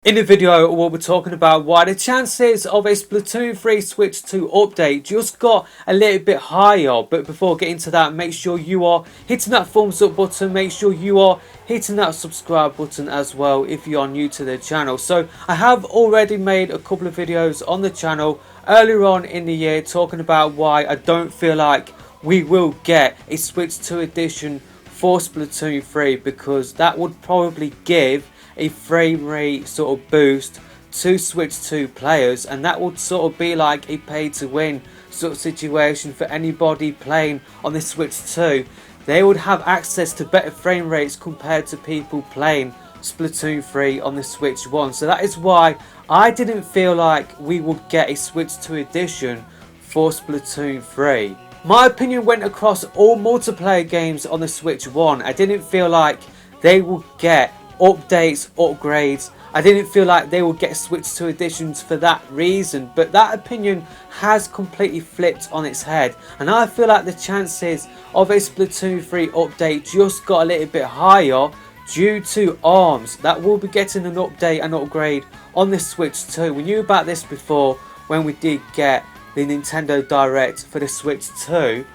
In the video, we'll be talking about why the chances of a Splatoon 3 Switch 2 update just got a little bit higher. But before getting to that, make sure you are hitting that thumbs up button. Make sure you are hitting that subscribe button as well if you are new to the channel. So I have already made a couple of videos on the channel earlier on in the year talking about why I don't feel like we will get a Switch 2 edition for Splatoon 3, because that would probably give a frame rate sort of boost to Switch 2 players, and that would sort of be like a pay to win sort of situation for anybody playing on the Switch 2. They would have access to better frame rates compared to people playing Splatoon 3 on the Switch 1. So that is why I didn't feel like we would get a Switch 2 edition for Splatoon 3. My opinion went across all multiplayer games on the Switch 1. I didn't feel like they would get updates, upgrades. I didn't feel like they would get Switch 2 editions for that reason, but that opinion has completely flipped on its head, and I feel like the chances of a Splatoon 3 update just got a little bit higher due to ARMS that will be getting an update and upgrade on the Switch 2. We knew about this before when we did get the Nintendo Direct for the Switch 2.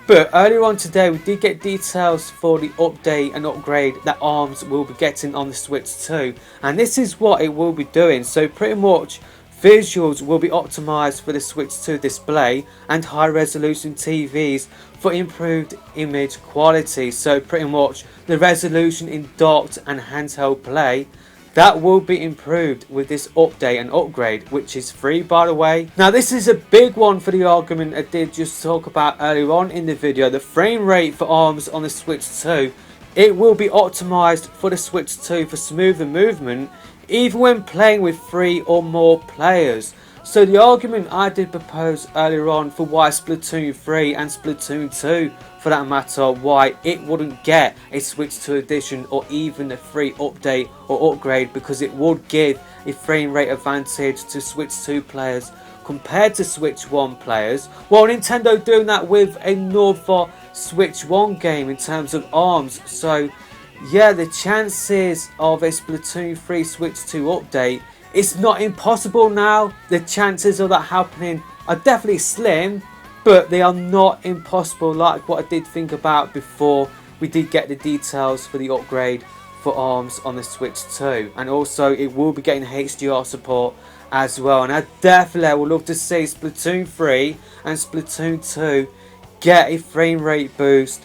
But earlier on today we did get details for the update and upgrade that ARMS will be getting on the Switch 2, and this is what it will be doing. So pretty much visuals will be optimized for the Switch 2 display and high resolution TVs for improved image quality. So pretty much the resolution in docked and handheld play, that will be improved with this update and upgrade, which is free, by the way. Now this is a big one for the argument I did just talk about earlier on in the video. The frame rate for ARMS on the Switch 2, it will be optimized for the Switch 2 for smoother movement even when playing with 3 or more players. So the argument I did propose earlier on for why Splatoon 3 and Splatoon 2 for that matter, why it wouldn't get a Switch 2 edition or even a free update or upgrade, because it would give a frame rate advantage to Switch 2 players compared to Switch 1 players. Well, Nintendo doing that with another Switch 1 game in terms of ARMS. So yeah, the chances of a Splatoon 3 Switch 2 update, it's not impossible now. The chances of that happening are definitely slim, but they are not impossible like what I did think about before we did get the details for the upgrade for ARMS on the Switch 2. And also it will be getting HDR support as well. And I definitely would love to see Splatoon 3 and Splatoon 2 get a frame rate boost,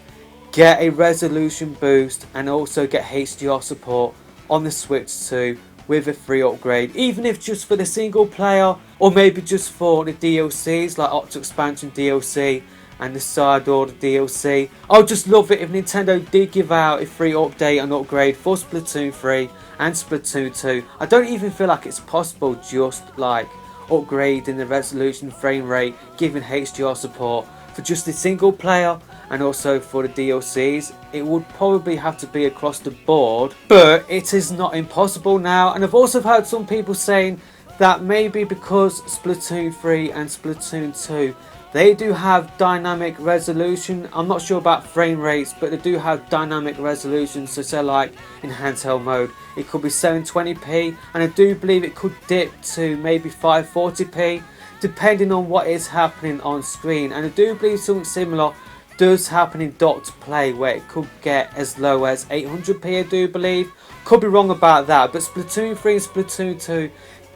get a resolution boost, and also get HDR support on the Switch 2 with a free upgrade, even if just for the single player or maybe just for the DLCs like Octo Expansion DLC and the Side Order DLC. I'll just love it if Nintendo did give out a free update and upgrade for Splatoon 3 and Splatoon 2. I don't even feel like it's possible just like upgrading the resolution, frame rate, giving HDR support for just the single player and also for the DLCs. It would probably have to be across the board, but it is not impossible now. And I've also heard some people saying that maybe because Splatoon 3 and Splatoon 2, they do have dynamic resolution. I'm not sure about frame rates, but they do have dynamic resolution. So say like in handheld mode, it could be 720p, and I do believe it could dip to maybe 540p depending on what is happening on screen. And I do believe something similar does happen in docked play, where it could get as low as 800p, I do believe. Could be wrong about that, but Splatoon 3 and Splatoon 2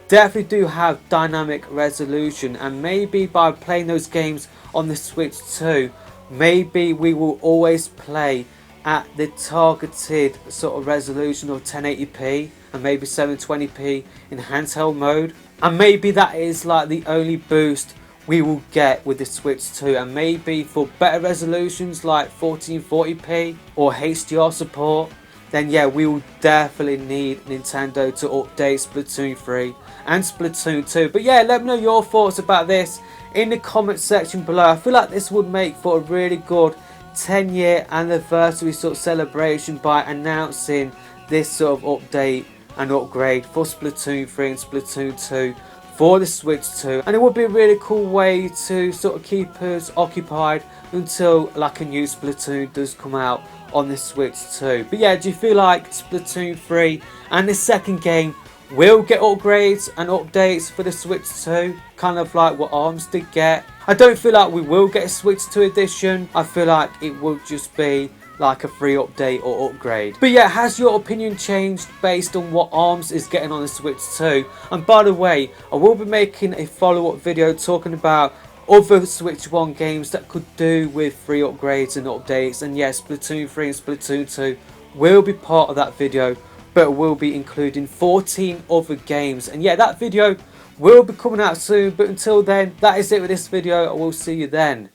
definitely do have dynamic resolution, and maybe by playing those games on the Switch 2, maybe we will always play at the targeted sort of resolution of 1080p and maybe 720p in handheld mode. And maybe that is like the only boost we will get with the Switch 2, and maybe for better resolutions like 1440p or HDR support, then yeah, we will definitely need Nintendo to update Splatoon 3 and Splatoon 2. But yeah, let me know your thoughts about this in the comment section below. I feel like this would make for a really good 10-year anniversary sort of celebration by announcing this sort of update and upgrade for Splatoon 3 and Splatoon 2 for the Switch 2, and it would be a really cool way to sort of keep us occupied until like a new Splatoon does come out on the Switch 2. But yeah, do you feel like Splatoon 3 and the second game will get upgrades and updates for the Switch 2, kind of like what ARMS did get. I don't feel like we will get a Switch 2 edition. I feel like it will just be like a free update or upgrade. But yeah, has your opinion changed based on what ARMS is getting on the Switch 2? And by the way, I will be making a follow-up video talking about other Switch 1 games that could do with free upgrades and updates. And yes, Splatoon 3 and Splatoon 2 will be part of that video, but will be including 14 other games. And yeah, that video will be coming out soon. But until then, that is it with this video. I will see you then.